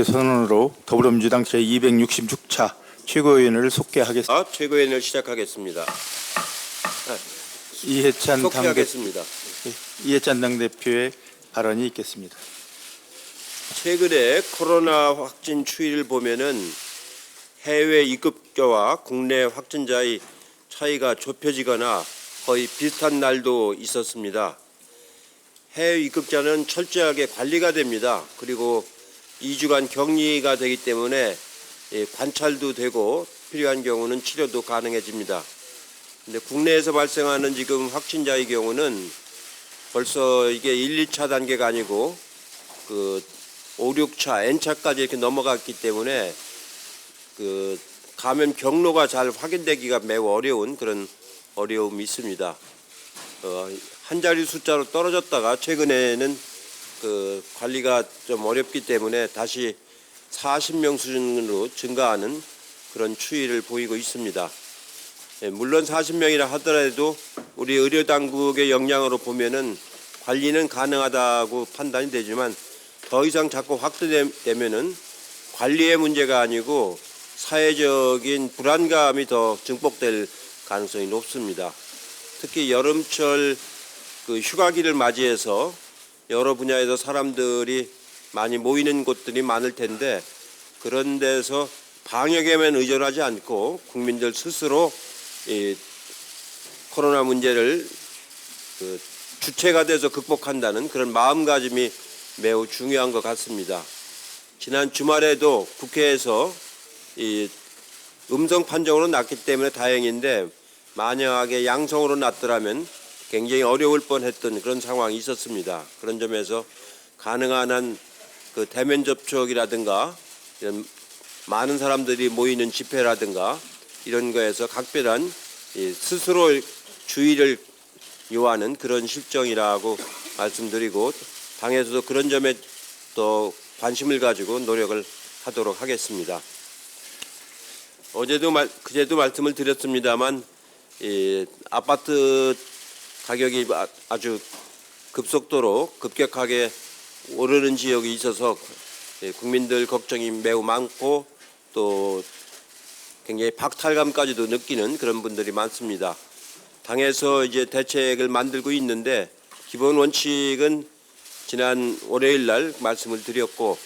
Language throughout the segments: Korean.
선언으로 더불어민주당 제266차 최고위원을 속개하겠습니다. 최고위원을 시작하겠습니다. 이해찬 당대표의 발언이 있겠습니다. 최근에 코로나 확진 추이를 보면은 해외 입국자와 국내 확진자의 차이가 좁혀지거나 거의 비슷한 날도 있었습니다. 해외 입국자는 철저하게 관리가 됩니다. 그리고 2주간 격리가 되기 때문에 관찰도 되고 필요한 경우는 치료도 가능해집니다. 근데 국내에서 발생하는 지금 확진자의 경우는 벌써 이게 1, 2차 단계가 아니고 그 5, 6차, N차까지 이렇게 넘어갔기 때문에 그 감염 경로가 잘 확인되기가 매우 어려운 그런 어려움이 있습니다. 한 자리 숫자로 떨어졌다가 최근에는 그 관리가 좀 어렵기 때문에 다시 40명 수준으로 증가하는 그런 추이를 보이고 있습니다. 물론 40명이라 하더라도 우리 의료 당국의 역량으로 보면은 관리는 가능하다고 판단이 되지만 더 이상 자꾸 확대되면은 관리의 문제가 아니고 사회적인 불안감이 더 증폭될 가능성이 높습니다. 특히 여름철 그 휴가기를 맞이해서 여러 분야에서 사람들이 많이 모이는 곳들이 많을 텐데 그런 데서 방역에만 의존하지 않고 국민들 스스로 이 코로나 문제를 그 주체가 돼서 극복한다는 그런 마음가짐이 매우 중요한 것 같습니다. 지난 주말에도 국회에서 이 음성 판정으로 났기 때문에 다행인데 만약에 양성으로 났더라면 굉장히 어려울 뻔했던 그런 상황이 있었습니다. 그런 점에서 가능한 한 그 대면 접촉이라든가 이런 많은 사람들이 모이는 집회라든가 이런 거에서 각별한 스스로 주의를 요하는 그런 실정이라고 말씀드리고 당에서도 그런 점에 또 관심을 가지고 노력을 하도록 하겠습니다. 그제도 말씀을 드렸습니다만 아파트 가격이 아주 급속도로 급격하게 오르는 지역이 있어서 국민들 걱정이 매우 많고 또 굉장히 박탈감까지도 느끼는 그런 분들이 많습니다. 당에서 이제 대책을 만들고 있는데 기본 원칙은 지난 월요일 날 말씀을 드렸고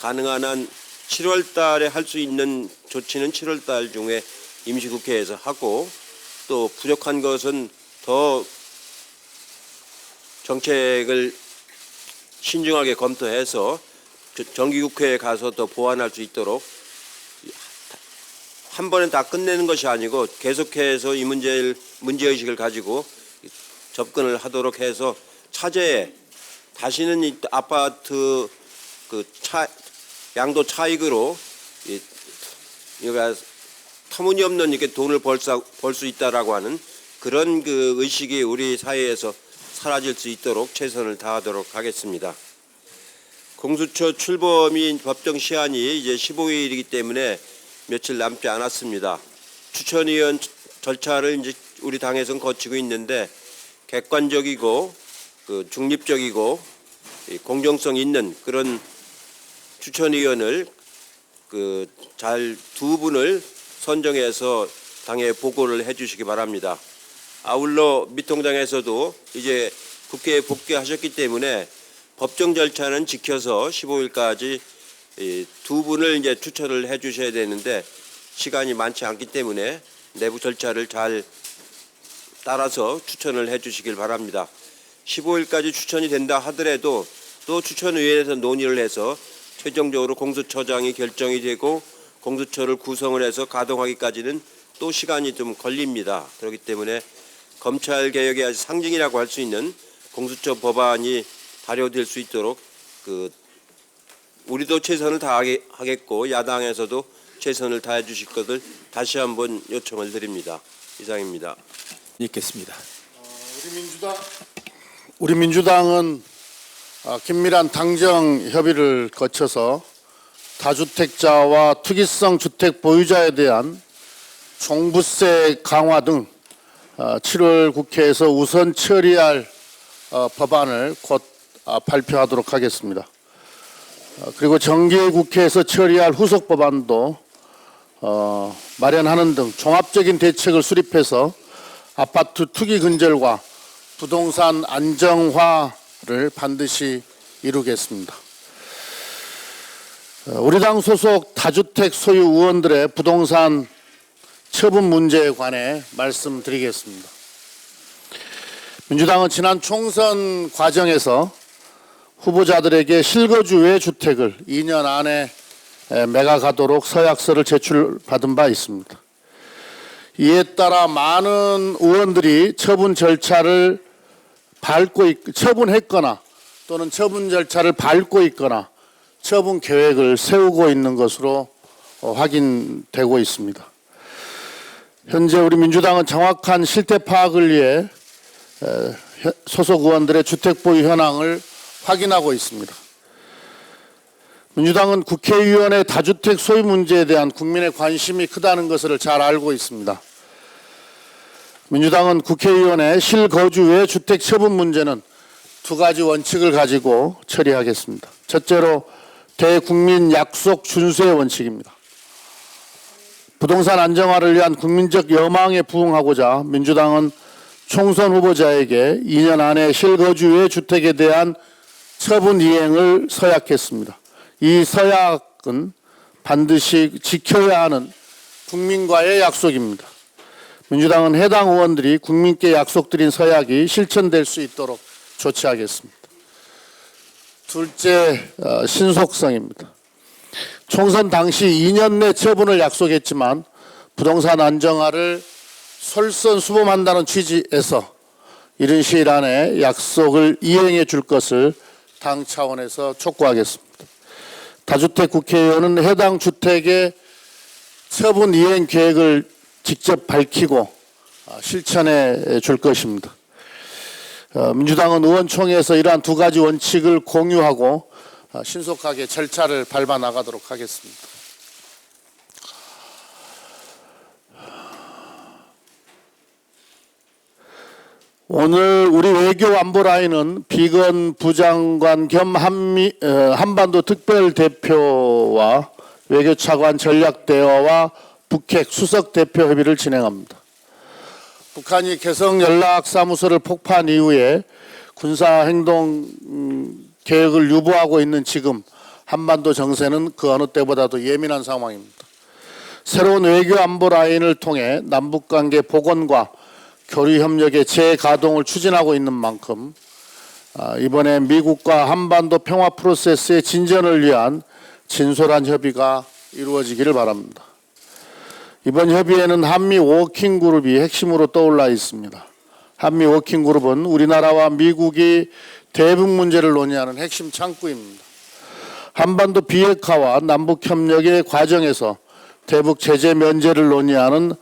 가능한 한 7월 달에 할 수 있는 조치는 7월 달 중에 임시국회에서 하고 또 부족한 것은 더 정책을 신중하게 검토해서 정기국회에 가서 더 보완할 수 있도록 한 번에 다 끝내는 것이 아니고 계속해서 이 문제의식을 가지고 접근을 하도록 해서 차제에 다시는 이 아파트 그 양도 차익으로 이가 터무니없는 이렇게 돈을 벌 수 있다라고 하는 그런 그 의식이 우리 사회에서 사라질 수 있도록 최선을 다하도록 하겠습니다. 공수처 출범이 법정 시한이 이제 15일이기 때문에 며칠 남지 않았습니다. 추천위원 절차를 이제 우리 당에서는 거치고 있는데 객관적이고 그 중립적이고 공정성 있는 그런 추천위원을 그 잘 두 분을 선정해서 당에 보고를 해주시기 바랍니다. 아울러 미통당에서도 이제 국회에 복귀하셨기 때문에 법정 절차는 지켜서 15일까지 두 분을 이제 추천을 해주셔야 되는데 시간이 많지 않기 때문에 내부 절차를 잘 따라서 추천을 해주시길 바랍니다. 15일까지 추천이 된다 하더라도 또 추천위원회에서 논의를 해서 최종적으로 공수처장이 결정이 되고 공수처를 구성을 해서 가동하기까지는 또 시간이 좀 걸립니다. 그렇기 때문에 검찰개혁의 아주 상징이라고 할 수 있는 공수처 법안이 발효될 수 있도록 우리도 최선을 다하겠고 야당에서도 최선을 다해 주실 것을 다시 한번 요청을 드립니다. 이상입니다. 있겠습니다. 우리 민주당은 긴밀한 당정 협의를 거쳐서 다주택자와 투기성 주택 보유자에 대한 종부세 강화 등 7월 국회에서 우선 처리할 법안을 곧 발표하도록 하겠습니다. 그리고 정기국회에서 처리할 후속 법안도 마련하는 등 종합적인 대책을 수립해서 아파트 투기 근절과 부동산 안정화를 반드시 이루겠습니다. 우리 당 소속 다주택 소유 의원들의 부동산 처분 문제에 관해 말씀드리겠습니다. 민주당은 지난 총선 과정에서 후보자들에게 실거주 외 주택을 2년 안에 매각하도록 서약서를 제출받은 바 있습니다. 이에 따라 많은 의원들이 처분 절차를 처분했거나 또는 처분 절차를 밟고 있거나 처분 계획을 세우고 있는 것으로 확인되고 있습니다. 현재 우리 민주당은 정확한 실태 파악을 위해 소속 의원들의 주택 보유 현황을 확인하고 있습니다. 민주당은 국회의원의 다주택 소유 문제에 대한 국민의 관심이 크다는 것을 잘 알고 있습니다. 민주당은 국회의원의 실거주 외 주택 처분 문제는 두 가지 원칙을 가지고 처리하겠습니다. 첫째로 대국민 약속 준수의 원칙입니다. 부동산 안정화를 위한 국민적 여망에 부응하고자 민주당은 총선 후보자에게 2년 안에 실거주 외 주택에 대한 처분 이행을 서약했습니다. 이 서약은 반드시 지켜야 하는 국민과의 약속입니다. 민주당은 해당 의원들이 국민께 약속드린 서약이 실천될 수 있도록 조치하겠습니다. 둘째, 신속성입니다. 총선 당시 2년 내 처분을 약속했지만 부동산 안정화를 솔선수범한다는 취지에서 이른 시일 안에 약속을 이행해 줄 것을 당 차원에서 촉구하겠습니다. 다주택 국회의원은 해당 주택의 처분 이행 계획을 직접 밝히고 실천해 줄 것입니다. 민주당은 의원총회에서 이러한 두 가지 원칙을 공유하고 신속하게 절차를 밟아 나가도록 하겠습니다. 오늘 우리 외교안보라인은 비건 부장관 겸 한반도 특별대표와 외교차관 전략대화와 북핵 수석대표 협의를 진행합니다. 북한이 개성연락사무소를 폭파한 이후에 군사행동 계획을 유보하고 있는 지금 한반도 정세는 그 어느 때보다도 예민한 상황입니다. 새로운 외교안보 라인을 통해 남북관계 복원과 교류협력의 재가동을 추진하고 있는 만큼 이번에 미국과 한반도 평화 프로세스의 진전을 위한 진솔한 협의가 이루어지기를 바랍니다. 이번 협의에는 한미 워킹그룹이 핵심으로 떠올라 있습니다. 한미 워킹그룹은 우리나라와 미국이 대북 문제를 논의하는 핵심 창구입니다. 한반도 비핵화와 남북협력의 과정에서 대북 제재 면제를 논의하는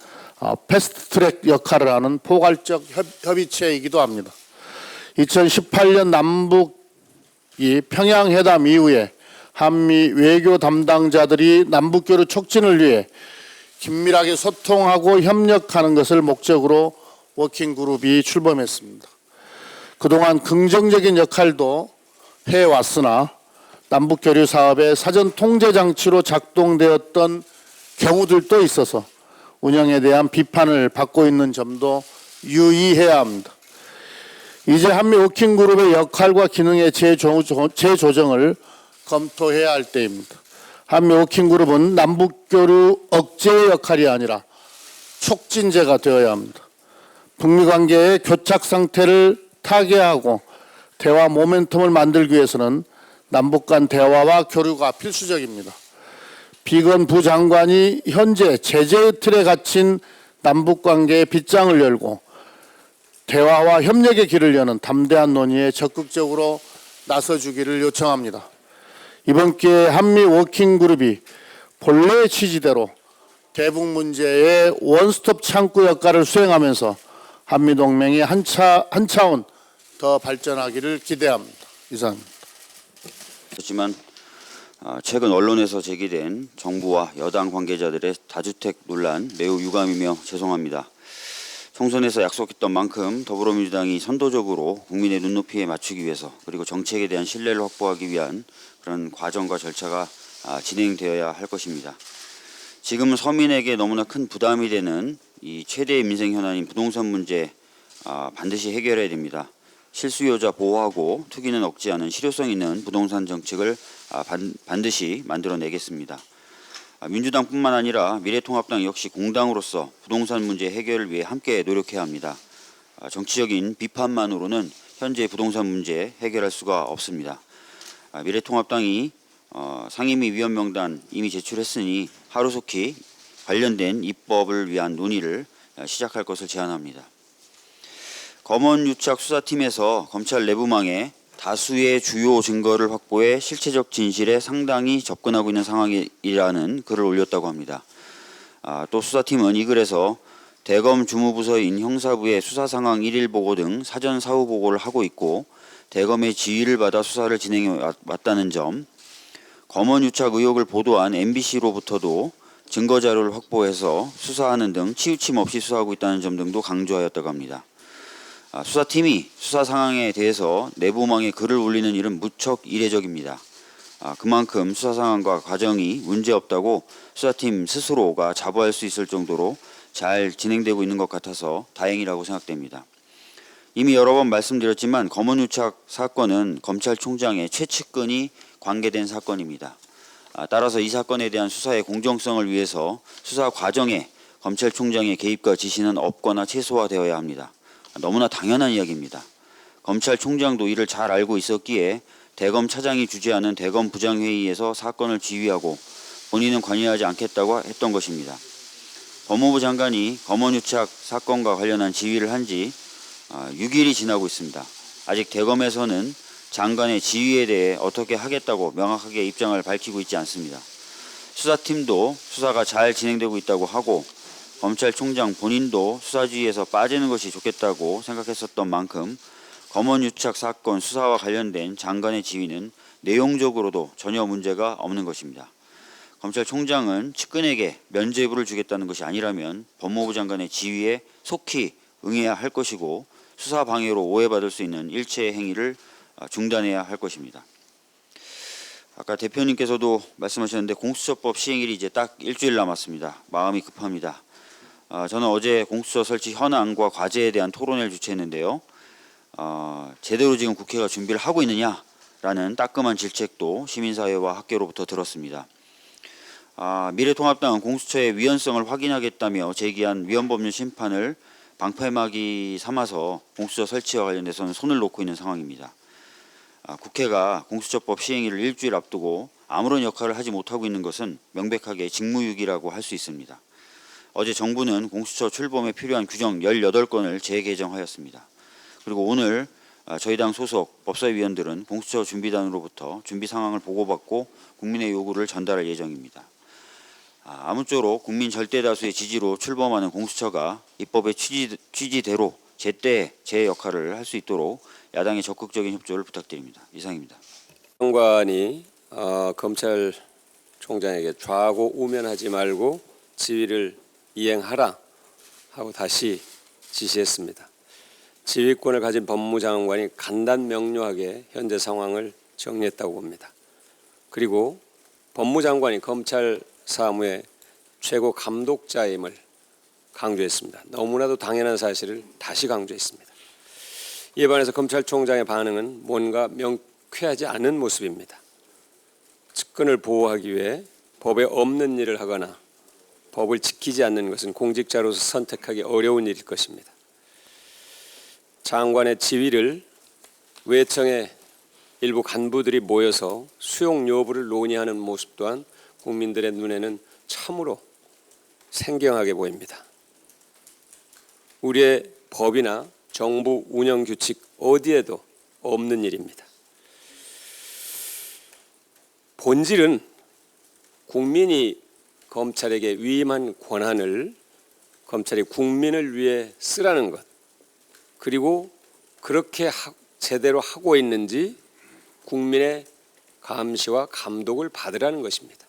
패스트트랙 역할을 하는 포괄적 협의체이기도 합니다. 2018년 남북이 평양회담 이후에 한미 외교 담당자들이 남북교류 촉진을 위해 긴밀하게 소통하고 협력하는 것을 목적으로 워킹그룹이 출범했습니다. 그동안 긍정적인 역할도 해왔으나 남북교류 사업의 사전 통제 장치로 작동되었던 경우들도 있어서 운영에 대한 비판을 받고 있는 점도 유의해야 합니다. 이제 한미 워킹그룹의 역할과 기능의 재조정을 검토해야 할 때입니다. 한미 워킹그룹은 남북교류 억제의 역할이 아니라 촉진제가 되어야 합니다. 북미 관계의 교착 상태를 타개하고 대화 모멘텀을 만들기 위해서는 남북 간 대화와 교류가 필수적입니다. 비건 부장관이 현재 제재의 틀에 갇힌 남북 관계의 빗장을 열고 대화와 협력의 길을 여는 담대한 논의에 적극적으로 나서주기를 요청합니다. 이번 기회에 한미 워킹그룹이 본래의 취지대로 대북 문제의 원스톱 창구 역할을 수행하면서 한미동맹이 한 차원 더 발전하기를 기대합니다. 이상입니다. 하지만 최근 언론에서 제기된 정부와 여당 관계자들의 다주택 논란 매우 유감이며 죄송합니다. 총선에서 약속했던 만큼 더불어민주당이 선도적으로 국민의 눈높이에 맞추기 위해서 그리고 정책에 대한 신뢰를 확보하기 위한 그런 과정과 절차가 진행되어야 할 것입니다. 지금 서민에게 너무나 큰 부담이 되는 이 최대의 민생 현안인 부동산 문제 반드시 해결해야 됩니다. 실수요자 보호하고 투기는 억제하는 실효성 있는 부동산 정책을 반드시 만들어내겠습니다. 민주당뿐만 아니라 미래통합당 역시 공당으로서 부동산 문제 해결을 위해 함께 노력해야 합니다. 정치적인 비판만으로는 현재 부동산 문제 해결할 수가 없습니다. 미래통합당이 상임위 위원 명단 이미 제출했으니 하루속히 관련된 입법을 위한 논의를 시작할 것을 제안합니다. 검언유착 수사팀에서 검찰 내부망에 다수의 주요 증거를 확보해 실체적 진실에 상당히 접근하고 있는 상황이라는 글을 올렸다고 합니다. 또 수사팀은 이 글에서 대검 주무부서인 형사부의 수사 상황 1일 보고 등 사전 사후 보고를 하고 있고 대검의 지휘를 받아 수사를 진행해 왔다는 점, 검언유착 의혹을 보도한 MBC로부터도 증거 자료를 확보해서 수사하는 등 치우침 없이 수사하고 있다는 점 등도 강조하였다고 합니다. 수사팀이 수사 상황에 대해서 내부망에 글을 올리는 일은 무척 이례적입니다. 그만큼 수사 상황과 과정이 문제없다고 수사팀 스스로가 자부할 수 있을 정도로 잘 진행되고 있는 것 같아서 다행이라고 생각됩니다. 이미 여러 번 말씀드렸지만 검언유착 사건은 검찰총장의 최측근이 관계된 사건입니다. 따라서 이 사건에 대한 수사의 공정성을 위해서 수사 과정에 검찰총장의 개입과 지시는 없거나 최소화되어야 합니다. 너무나 당연한 이야기입니다. 검찰총장도 이를 잘 알고 있었기에 대검 차장이 주재하는 대검 부장회의에서 사건을 지휘하고 본인은 관여하지 않겠다고 했던 것입니다. 법무부 장관이 검언유착 사건과 관련한 지휘를 한 지 6일이 지나고 있습니다. 아직 대검에서는 장관의 지휘에 대해 어떻게 하겠다고 명확하게 입장을 밝히고 있지 않습니다. 수사팀도 수사가 잘 진행되고 있다고 하고 검찰총장 본인도 수사지휘에서 빠지는 것이 좋겠다고 생각했었던 만큼 검언유착 사건 수사와 관련된 장관의 지휘는 내용적으로도 전혀 문제가 없는 것입니다. 검찰총장은 측근에게 면죄부를 주겠다는 것이 아니라면 법무부 장관의 지휘에 속히 응해야 할 것이고 수사 방해로 오해받을 수 있는 일체의 행위를 중단해야 할 것입니다. 아까 대표님께서도 말씀하셨는데 공수처법 시행일이 이제 딱 일주일 남았습니다. 마음이 급합니다. 저는 어제 공수처 설치 현황과 과제에 대한 토론회를 주최했는데요. 제대로 지금 국회가 준비를 하고 있느냐라는 따끔한 질책도 시민사회와 학계로부터 들었습니다. 미래통합당은 공수처의 위헌성을 확인하겠다며 제기한 위헌법률 심판을 방패막이 삼아서 공수처 설치와 관련돼서는 손을 놓고 있는 상황입니다. 국회가 공수처법 시행일을 일주일 앞두고 아무런 역할을 하지 못하고 있는 것은 명백하게 직무유기라고 할 수 있습니다. 어제 정부는 공수처 출범에 필요한 규정 18건을 재개정하였습니다. 그리고 오늘 저희 당 소속 법사위원들은 공수처 준비단으로부터 준비 상황을 보고받고 국민의 요구를 전달할 예정입니다. 아무쪼록 국민 절대다수의 지지로 출범하는 공수처가 입법의 취지대로 제때 제 역할을 할 수 있도록 야당의 적극적인 협조를 부탁드립니다. 이상입니다. 장관이 검찰총장에게 좌고 우면하지 말고 지휘를 이행하라 하고 다시 지시했습니다. 지휘권을 가진 법무장관이 간단명료하게 현재 상황을 정리했다고 봅니다. 그리고 법무장관이 검찰 사무의 최고 감독자임을 강조했습니다. 너무나도 당연한 사실을 다시 강조했습니다. 이에 반해서 검찰총장의 반응은 뭔가 명쾌하지 않은 모습입니다. 측근을 보호하기 위해 법에 없는 일을 하거나 법을 지키지 않는 것은 공직자로서 선택하기 어려운 일일 것입니다. 장관의 지휘를 외청의 일부 간부들이 모여서 수용 여부를 논의하는 모습 또한 국민들의 눈에는 참으로 생경하게 보입니다. 우리의 법이나 정부 운영 규칙 어디에도 없는 일입니다. 본질은 국민이 검찰에게 위임한 권한을 검찰이 국민을 위해 쓰라는 것, 그리고 그렇게 제대로 하고 있는지 국민의 감시와 감독을 받으라는 것입니다.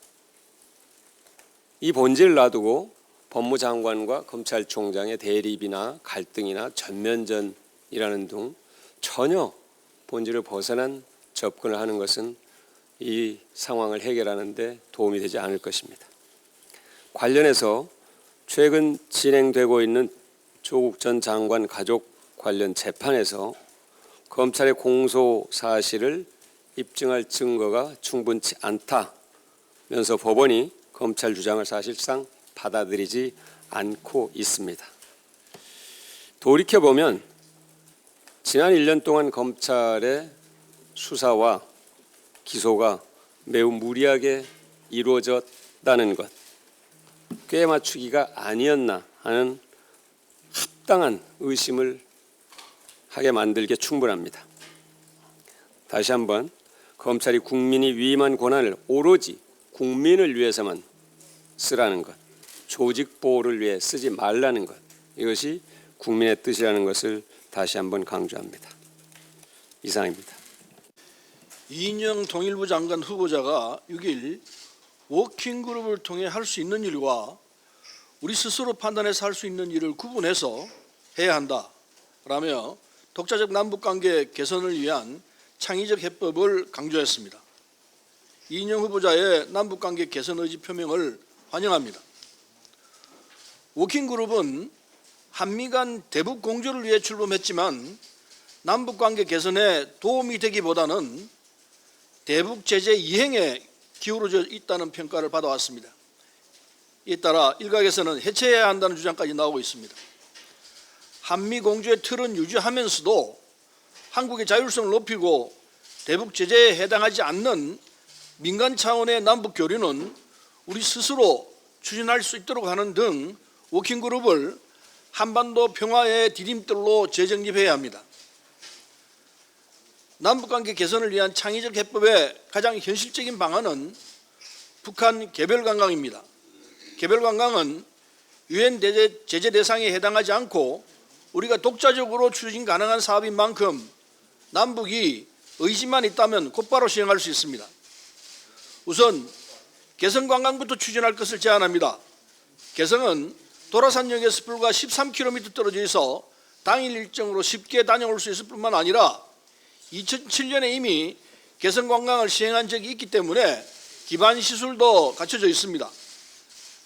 이 본질을 놔두고 법무장관과 검찰총장의 대립이나 갈등이나 전면전이라는 등 전혀 본질을 벗어난 접근을 하는 것은 이 상황을 해결하는 데 도움이 되지 않을 것입니다. 관련해서 최근 진행되고 있는 조국 전 장관 가족 관련 재판에서 검찰의 공소 사실을 입증할 증거가 충분치 않다면서 법원이 검찰 주장을 사실상 받아들이지 않고 있습니다. 돌이켜보면 지난 1년 동안 검찰의 수사와 기소가 매우 무리하게 이루어졌다는 것, 꽤 맞추기가 아니었나 하는 합당한 의심을 하게 만들기에 충분합니다. 다시 한번 검찰이 국민이 위임한 권한을 오로지 국민을 위해서만 쓰라는 것, 조직 보호를 위해 쓰지 말라는 것, 이것이 국민의 뜻이라는 것을 다시 한번 강조합니다. 이상입니다. 이인영 통일부 장관 후보자가 6일 워킹그룹을 통해 할 수 있는 일과 우리 스스로 판단해서 할 수 있는 일을 구분해서 해야 한다라며 독자적 남북관계 개선을 위한 창의적 해법을 강조했습니다. 이인영 후보자의 남북관계 개선 의지 표명을 환영합니다. 워킹그룹은 한미 간 대북 공조를 위해 출범했지만 남북관계 개선에 도움이 되기보다는 대북 제재 이행에 기울어져 있다는 평가를 받아왔습니다. 이에 따라 일각에서는 해체해야 한다는 주장까지 나오고 있습니다. 한미 공조의 틀은 유지하면서도 한국의 자율성을 높이고 대북 제재에 해당하지 않는 민간 차원의 남북 교류는 우리 스스로 추진할 수 있도록 하는 등 워킹그룹을 한반도 평화의 디딤돌로 재정립해야 합니다. 남북관계 개선을 위한 창의적 해법의 가장 현실적인 방안은 북한 개별관광입니다. 개별관광은 유엔 제재 대상에 해당하지 않고 우리가 독자적으로 추진 가능한 사업인 만큼 남북이 의지만 있다면 곧바로 시행할 수 있습니다. 우선 개성관광부터 추진할 것을 제안합니다. 개성은 도라산역에서 불과 13km 떨어져 있어 당일 일정으로 쉽게 다녀올 수 있을 뿐만 아니라 2007년에 이미 개성관광을 시행한 적이 있기 때문에 기반 시설도 갖춰져 있습니다.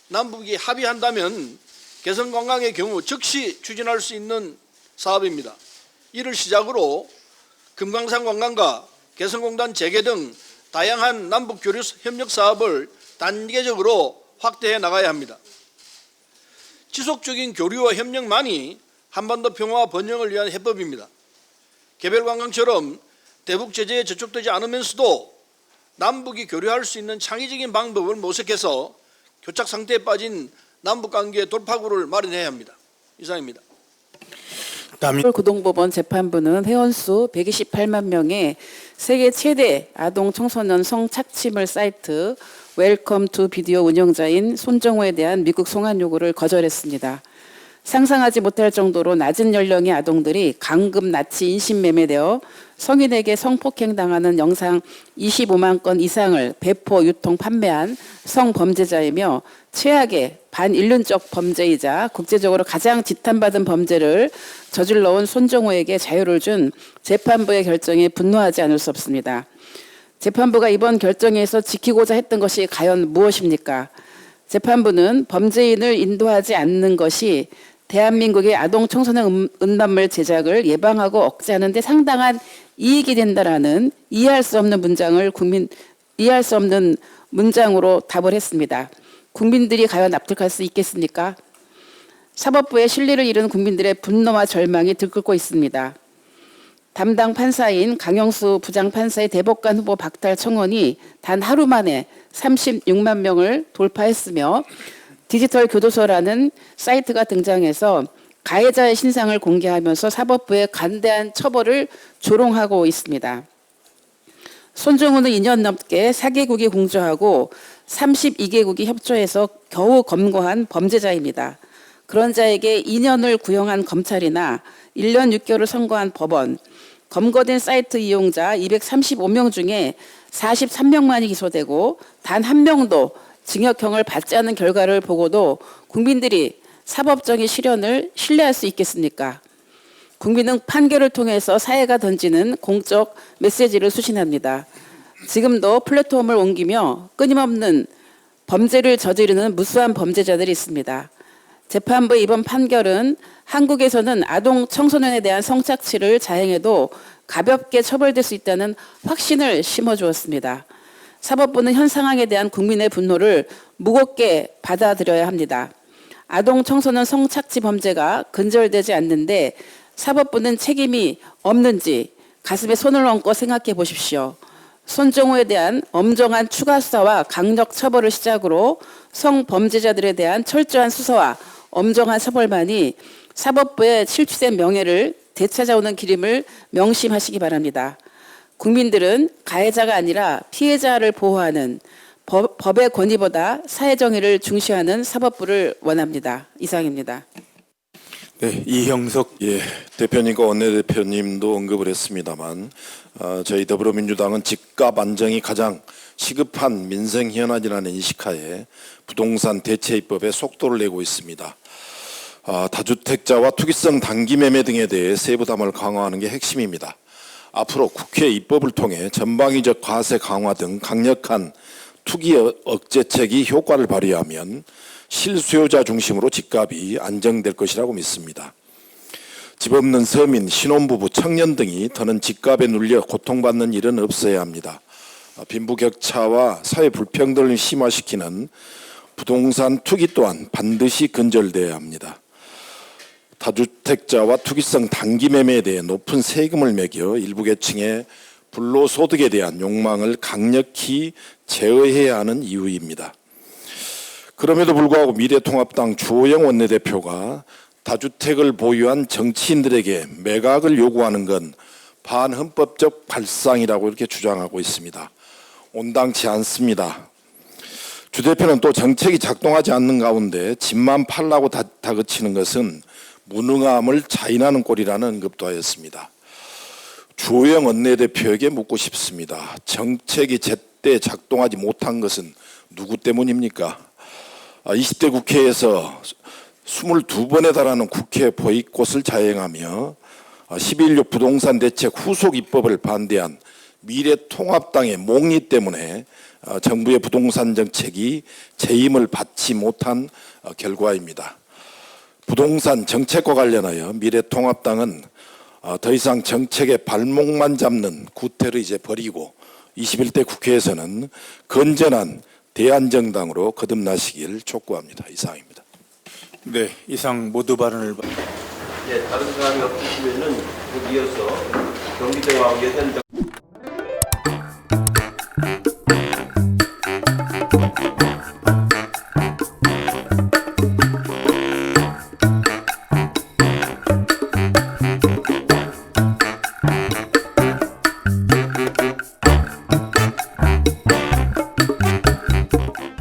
남북이 합의한다면 개성관광의 경우 즉시 추진할 수 있는 사업입니다. 이를 시작으로 금강산 관광과 개성공단 재개 등 다양한 남북교류 협력 사업을 단계적으로 확대해 나가야 합니다. 지속적인 교류와 협력만이 한반도 평화와 번영을 위한 해법입니다. 개별관광처럼 대북 제재에 저촉되지 않으면서도 남북이 교류할 수 있는 창의적인 방법을 모색해서 교착 상태에 빠진 남북관계 돌파구를 마련해야 합니다. 이상입니다. 고등법원 재판부는 회원수 128만 명의 세계 최대 아동 청소년 성착취물 사이트 웰컴 투 비디오 운영자인 손정호에 대한 미국 송환 요구를 거절했습니다. 상상하지 못할 정도로 낮은 연령의 아동들이 강금, 나치, 인신매매되어 성인에게 성폭행당하는 영상 25만 건 이상을 배포, 유통, 판매한 성범죄자이며 최악의 반인륜적 범죄이자 국제적으로 가장 지탄받은 범죄를 저질러온 손정호에게 자유를 준 재판부의 결정에 분노하지 않을 수 없습니다. 재판부가 이번 결정에서 지키고자 했던 것이 과연 무엇입니까? 재판부는 범죄인을 인도하지 않는 것이 대한민국의 아동 청소년 음란물 제작을 예방하고 억제하는 데 상당한 이익이 된다라는 이해할 수 없는 문장으로 답을 했습니다. 국민들이 과연 납득할 수 있겠습니까? 사법부의 신뢰를 잃은 국민들의 분노와 절망이 들끓고 있습니다. 담당 판사인 강영수 부장판사의 대법관 후보 박탈 청원이 단 하루 만에 36만 명을 돌파했으며 디지털 교도소라는 사이트가 등장해서 가해자의 신상을 공개하면서 사법부의 관대한 처벌을 조롱하고 있습니다. 손정호는 2년 넘게 4개국이 공조하고 32개국이 협조해서 겨우 검거한 범죄자입니다. 그런 자에게 2년을 구형한 검찰이나 1년 6개월을 선고한 법원, 검거된 사이트 이용자 235명 중에 43명만이 기소되고 단 한 명도 징역형을 받지 않은 결과를 보고도 국민들이 사법정의 실현을 신뢰할 수 있겠습니까? 국민은 판결을 통해서 사회가 던지는 공적 메시지를 수신합니다. 지금도 플랫폼을 옮기며 끊임없는 범죄를 저지르는 무수한 범죄자들이 있습니다. 재판부의 이번 판결은 한국에서는 아동 청소년에 대한 성착취를 자행해도 가볍게 처벌될 수 있다는 확신을 심어주었습니다. 사법부는 현 상황에 대한 국민의 분노를 무겁게 받아들여야 합니다. 아동 청소년 성착취 범죄가 근절되지 않는데 사법부는 책임이 없는지 가슴에 손을 얹고 생각해 보십시오. 손정호에 대한 엄정한 추가 수사와 강력 처벌을 시작으로 성범죄자들에 대한 철저한 수사와 엄정한 처벌만이 사법부의 실추된 명예를 되찾아오는 길임을 명심하시기 바랍니다. 국민들은 가해자가 아니라 피해자를 보호하는 법의 권위보다 사회정의를 중시하는 사법부를 원합니다. 이상입니다. 네, 이형석 대표님과 원내대표님도 언급을 했습니다만 저희 더불어민주당은 집값 안정이 가장 시급한 민생 현안이라는 인식하에 부동산 대체 입법에 속도를 내고 있습니다. 다주택자와 투기성 단기 매매 등에 대해 세부담을 강화하는 게 핵심입니다. 앞으로 국회 입법을 통해 전방위적 과세 강화 등 강력한 투기 억제책이 효과를 발휘하면 실수요자 중심으로 집값이 안정될 것이라고 믿습니다. 집 없는 서민, 신혼부부, 청년 등이 더는 집값에 눌려 고통받는 일은 없어야 합니다. 빈부격차와 사회 불평등을 심화시키는 부동산 투기 또한 반드시 근절돼야 합니다. 다주택자와 투기성 단기 매매에 대해 높은 세금을 매겨 일부 계층의 불로소득에 대한 욕망을 강력히 제어해야 하는 이유입니다. 그럼에도 불구하고 미래통합당 주호영 원내대표가 다주택을 보유한 정치인들에게 매각을 요구하는 건 반헌법적 발상이라고 이렇게 주장하고 있습니다. 온당치 않습니다. 주 대표는 또 정책이 작동하지 않는 가운데 집만 팔라고 다그치는 것은 무능함을 자인하는 꼴이라는 언급도 하였습니다. 주호영 원내대표에게 묻고 싶습니다. 정책이 제때 작동하지 못한 것은 누구 때문입니까? 20대 국회에서 22번에 달하는 국회 보이콧을 자행하며 11.6 부동산 대책 후속 입법을 반대한 미래통합당의 몽리 때문에 정부의 부동산 정책이 재임을 받지 못한 결과입니다. 부동산 정책과 관련하여 미래통합당은 더 이상 정책의 발목만 잡는 구태를 이제 버리고 21대 국회에서는 건전한 대안정당으로 거듭나시길 촉구합니다. 이상입니다. 네, 이상 모두 발언을 다른 사람이 없으시면은 이어서 경기도와 예산